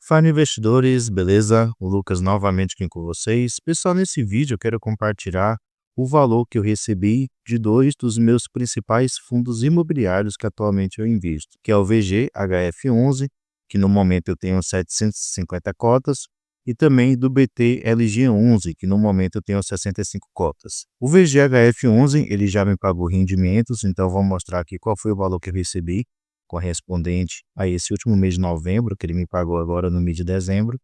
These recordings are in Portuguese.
Fala investidores, beleza? O Lucas novamente aqui com vocês. Pessoal, nesse vídeo eu quero compartilhar o valor que eu recebi de dois dos meus principais fundos imobiliários que atualmente eu invisto, que é o VGHF11, que no momento eu tenho 750 cotas, e também do BTLG11, que no momento eu tenho 65 cotas. O VGHF11 ele já me pagou rendimentos, então vou mostrar aqui qual foi o valor que eu recebi correspondente a esse último mês de novembro, que ele me pagou agora no mês de dezembro.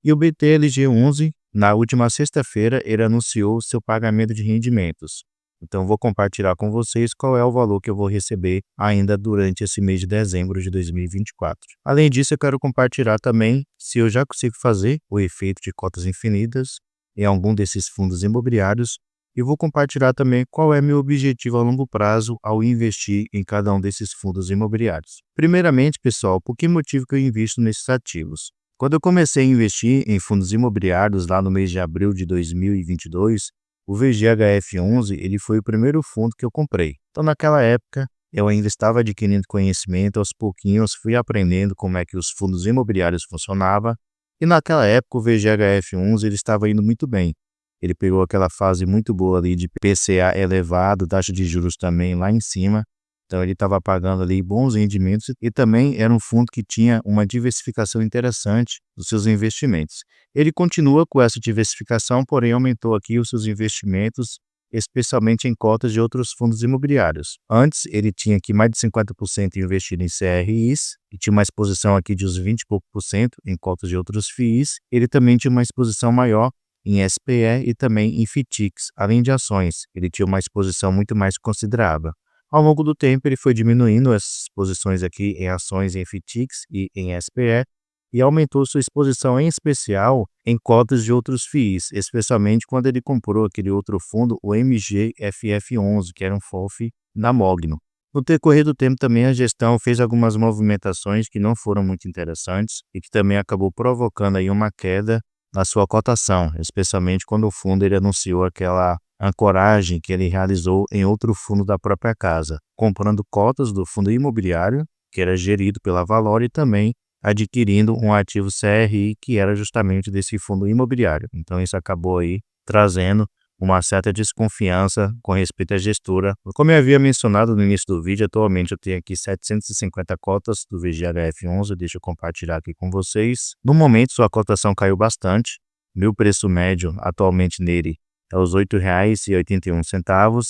E o BTLG11, na última sexta-feira, ele anunciou seu pagamento de rendimentos. Então, vou compartilhar com vocês qual é o valor que eu vou receber ainda durante esse mês de dezembro de 2024. Além disso, eu quero compartilhar também se eu já consigo fazer o efeito de cotas infinitas em algum desses fundos imobiliários, e vou compartilhar também qual é meu objetivo a longo prazo ao investir em cada um desses fundos imobiliários. Primeiramente, pessoal, por que motivo que eu invisto nesses ativos? Quando eu comecei a investir em fundos imobiliários lá no mês de abril de 2022, o VGHF11 ele foi o primeiro fundo que eu comprei. Então, naquela época, eu ainda estava adquirindo conhecimento, aos pouquinhos fui aprendendo como é que os fundos imobiliários funcionavam, e naquela época o VGHF11 ele estava indo muito bem. Ele pegou aquela fase muito boa ali de PCA elevado, taxa de juros também lá em cima. Então ele estava pagando ali bons rendimentos e também era um fundo que tinha uma diversificação interessante dos seus investimentos. Ele continua com essa diversificação, porém aumentou aqui os seus investimentos, especialmente em cotas de outros fundos imobiliários. Antes ele tinha aqui mais de 50% investido em CRIs, e tinha uma exposição aqui de uns 20 e pouco por cento em cotas de outros FIIs. Ele também tinha uma exposição maior em SPE e também em FITICs, além de ações. Ele tinha uma exposição muito mais considerável. Ao longo do tempo, ele foi diminuindo essas posições aqui em ações em FITICs e em SPE e aumentou sua exposição em especial em cotas de outros FIIs, especialmente quando ele comprou aquele outro fundo, o MGFF11, que era um FOF da Mogno. No decorrer do tempo também a gestão fez algumas movimentações que não foram muito interessantes e que também acabou provocando aí uma queda na sua cotação, especialmente quando o fundo ele anunciou aquela ancoragem que ele realizou em outro fundo da própria casa, comprando cotas do fundo imobiliário, que era gerido pela Valor, e também adquirindo um ativo CRI, que era justamente desse fundo imobiliário. Então isso acabou aí trazendo uma certa desconfiança com respeito à gestora. Como eu havia mencionado no início do vídeo, atualmente eu tenho aqui 750 cotas do VGHF11, deixa eu compartilhar aqui com vocês. No momento sua cotação caiu bastante, meu preço médio atualmente nele é os R$ 8,81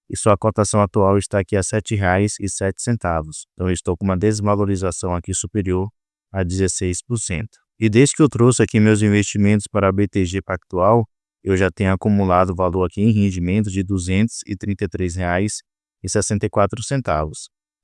e sua cotação atual está aqui a R$ 7,07. Então eu estou com uma desvalorização aqui superior a 16%. E desde que eu trouxe aqui meus investimentos para a BTG Pactual, eu já tenho acumulado valor aqui em rendimento de R$ 233,64,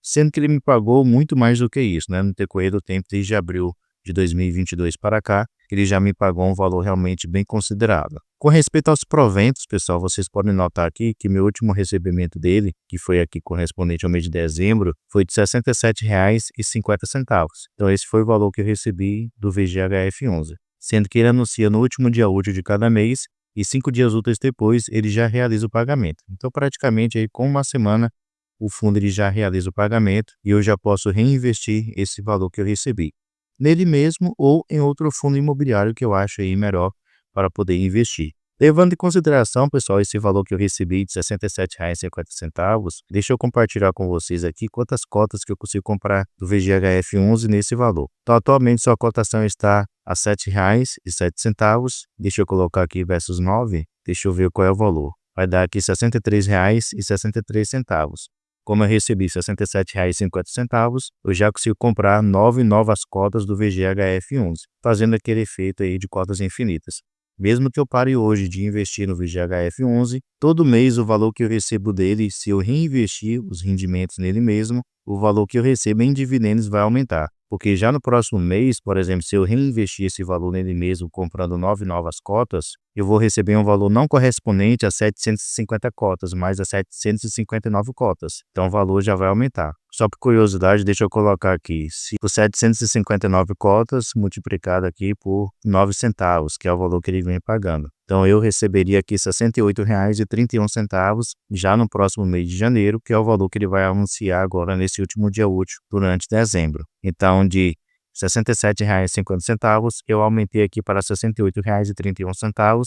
sendo que ele me pagou muito mais do que isso, né? No decorrer do tempo, desde abril de 2022 para cá, ele já me pagou um valor realmente bem considerável. Com respeito aos proventos, pessoal, vocês podem notar aqui que meu último recebimento dele, que foi aqui correspondente ao mês de dezembro, foi de R$ 67,50. Então esse foi o valor que eu recebi do VGHF11, sendo que ele anuncia no último dia útil de cada mês, e 5 dias úteis depois ele já realiza o pagamento. Então praticamente aí com uma semana o fundo ele já realiza o pagamento e eu já posso reinvestir esse valor que eu recebi nele mesmo ou em outro fundo imobiliário que eu acho aí melhor para poder investir. Levando em consideração, pessoal, esse valor que eu recebi de R$ 67,50, deixa eu compartilhar com vocês aqui quantas cotas que eu consigo comprar do VGHF11 nesse valor. Então, atualmente sua cotação está a R$ 7,07. Deixa eu colocar aqui versus 9, deixa eu ver qual é o valor. Vai dar aqui R$ 63,63. Como eu recebi R$ 67,50, eu já consigo comprar 9 novas cotas do VGHF11, fazendo aquele efeito aí de cotas infinitas. Mesmo que eu pare hoje de investir no VGHF11, todo mês o valor que eu recebo dele, se eu reinvestir os rendimentos nele mesmo, o valor que eu recebo em dividendos vai aumentar. Porque já no próximo mês, por exemplo, se eu reinvestir esse valor nele mesmo comprando 9 novas cotas, eu vou receber um valor não correspondente a 750 cotas, mas a 759 cotas. Então o valor já vai aumentar. Só por curiosidade, deixa eu colocar aqui, se por 759 cotas multiplicado aqui por 9 centavos, que é o valor que ele vem pagando. Então eu receberia aqui R$ 68,31 já no próximo mês de janeiro, que é o valor que ele vai anunciar agora nesse último dia útil durante dezembro. Então de R$ 67,50, eu aumentei aqui para R$ 68,31,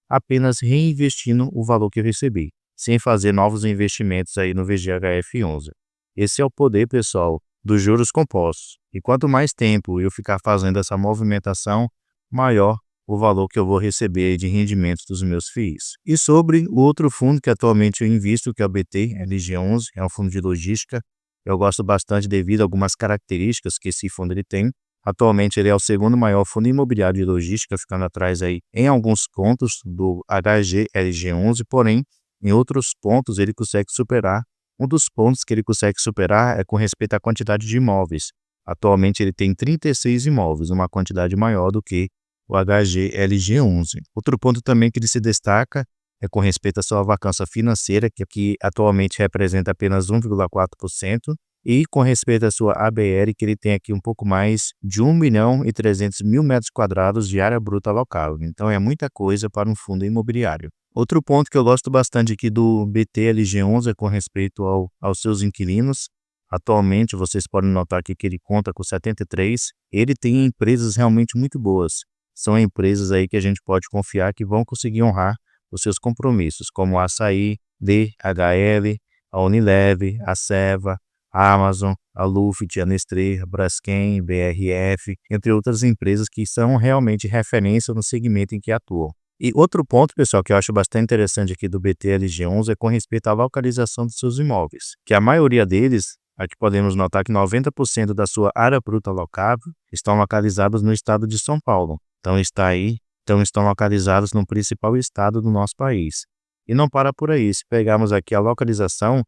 apenas reinvestindo o valor que eu recebi, sem fazer novos investimentos aí no VGHF11. Esse é o poder, pessoal, dos juros compostos. E quanto mais tempo eu ficar fazendo essa movimentação, maior o valor que eu vou receber aí de rendimentos dos meus FIIs. E sobre o outro fundo que atualmente eu invisto, que é o BT LG11, é um fundo de logística. Eu gosto bastante devido a algumas características que esse fundo ele tem. Atualmente ele é o segundo maior fundo imobiliário de logística, ficando atrás aí em alguns pontos do HGLG11, porém, em outros pontos ele consegue superar. Um dos pontos que ele consegue superar é com respeito à quantidade de imóveis. Atualmente ele tem 36 imóveis, uma quantidade maior do que o HGLG11. Outro ponto também que ele se destaca é com respeito à sua vacância financeira, que aqui atualmente representa apenas 1,4%, e com respeito à sua ABL, que ele tem aqui um pouco mais de 1.300.000 metros quadrados de área bruta local. Então é muita coisa para um fundo imobiliário. Outro ponto que eu gosto bastante aqui do BTLG11 é com respeito aos seus inquilinos. Atualmente vocês podem notar aqui que ele conta com 73. Ele tem empresas realmente muito boas. São empresas aí que a gente pode confiar que vão conseguir honrar os seus compromissos, como a Açaí, DHL, a Unilever, a Seva, a Amazon, a Luft, a Nestlé, a Braskem, BRF, entre outras empresas que são realmente referência no segmento em que atuam. E outro ponto, pessoal, que eu acho bastante interessante aqui do BTLG11 é com respeito à localização dos seus imóveis, que a maioria deles, aqui podemos notar que 90% da sua área bruta locável estão localizados no estado de São Paulo. Então estão localizados no principal estado do nosso país. E não para por aí, se pegarmos aqui a localização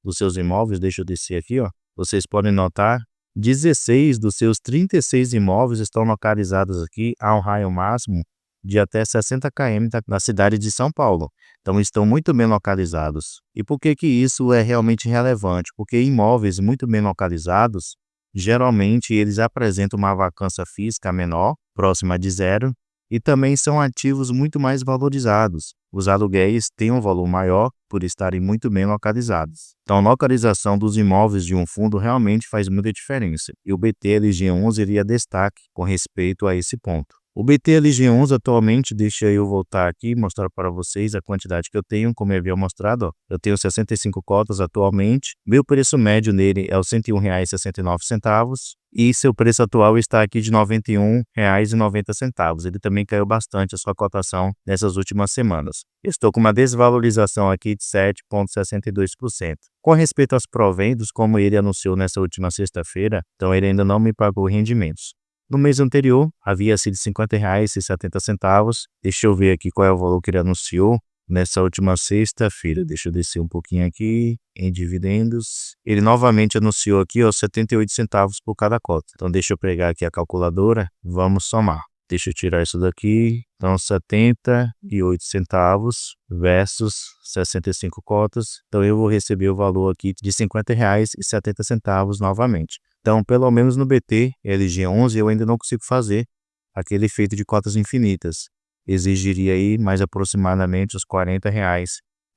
dos seus imóveis, deixa eu descer aqui, ó, vocês podem notar 16 dos seus 36 imóveis estão localizados aqui a um raio máximo de até 60 km da cidade de São Paulo. Então estão muito bem localizados. E por que isso é realmente relevante? Porque imóveis muito bem localizados, geralmente eles apresentam uma vacância física menor, próxima de zero, e também são ativos muito mais valorizados. Os aluguéis têm um valor maior por estarem muito bem localizados. Então, a localização dos imóveis de um fundo realmente faz muita diferença. E o BTLG11 iria destaque com respeito a esse ponto. O BTLG11 atualmente, deixa eu voltar aqui e mostrar para vocês a quantidade que eu tenho, como eu havia mostrado. Ó, eu tenho 65 cotas atualmente, meu preço médio nele é os R$ 101,69 e seu preço atual está aqui de R$ 91,90. Ele também caiu bastante a sua cotação nessas últimas semanas. Estou com uma desvalorização aqui de 7,62%. Com respeito aos proventos, como ele anunciou nessa última sexta-feira, então ele ainda não me pagou rendimentos. No mês anterior, havia sido R$ 50,70. Deixa eu ver aqui qual é o valor que ele anunciou nessa última sexta-feira. Deixa eu descer um pouquinho aqui em dividendos. Ele novamente anunciou aqui, ó, 78 centavos por cada cota. Então deixa eu pegar aqui a calculadora, vamos somar. Deixa eu tirar isso daqui. Então, 78 centavos versus 65 cotas. Então, eu vou receber o valor aqui de R$ 50,70 novamente. Então, pelo menos no BT LG11, eu ainda não consigo fazer aquele efeito de cotas infinitas. Exigiria aí mais aproximadamente os R$ 40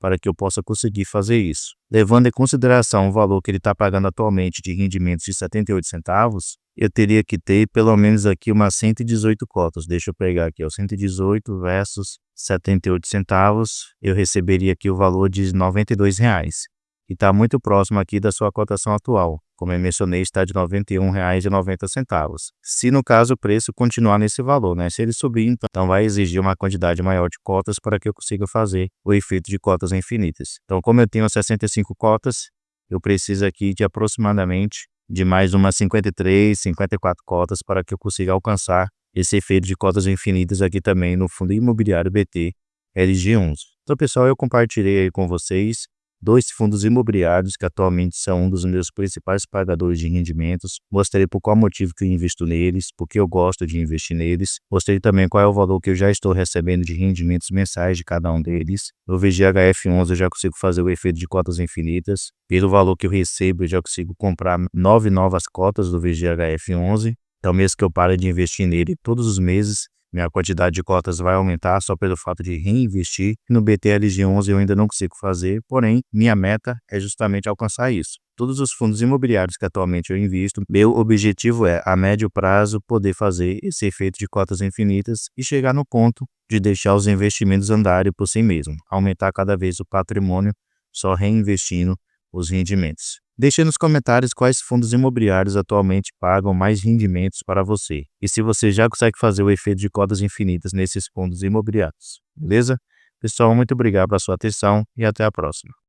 para que eu possa conseguir fazer isso. Levando em consideração o valor que ele está pagando atualmente de rendimentos de 78 centavos, eu teria que ter pelo menos aqui umas 118 cotas. Deixa eu pegar aqui, ó, 118 versus 78 centavos, eu receberia aqui o valor de R$ 92. E está muito próximo aqui da sua cotação atual. Como eu mencionei, está de R$ 91,90. Se no caso o preço continuar nesse valor, né? Se ele subir, então vai exigir uma quantidade maior de cotas para que eu consiga fazer o efeito de cotas infinitas. Então, como eu tenho 65 cotas, eu preciso aqui de aproximadamente de mais umas 53, 54 cotas para que eu consiga alcançar esse efeito de cotas infinitas aqui também no Fundo Imobiliário BT LG11. Então, pessoal, eu compartilhei aí com vocês 2 fundos imobiliários que atualmente são um dos meus principais pagadores de rendimentos. Mostrei por qual motivo que eu invisto neles, porque eu gosto de investir neles. Mostrei também qual é o valor que eu já estou recebendo de rendimentos mensais de cada um deles. No VGHF11 eu já consigo fazer o efeito de cotas infinitas. Pelo valor que eu recebo, eu já consigo comprar 9 novas cotas do VGHF11. Então, mesmo que eu pare de investir nele todos os meses, minha quantidade de cotas vai aumentar só pelo fato de reinvestir. No BTLG11 eu ainda não consigo fazer, porém, minha meta é justamente alcançar isso. todos os fundos imobiliários que atualmente eu invisto, meu objetivo é, a médio prazo, poder fazer esse efeito de cotas infinitas e chegar no ponto de deixar os investimentos andarem por si mesmo, aumentar cada vez o patrimônio, só reinvestindo os rendimentos. Deixe nos comentários quais fundos imobiliários atualmente pagam mais rendimentos para você e se você já consegue fazer o efeito de cotas infinitas nesses fundos imobiliários, beleza? Pessoal, muito obrigado pela sua atenção e até a próxima.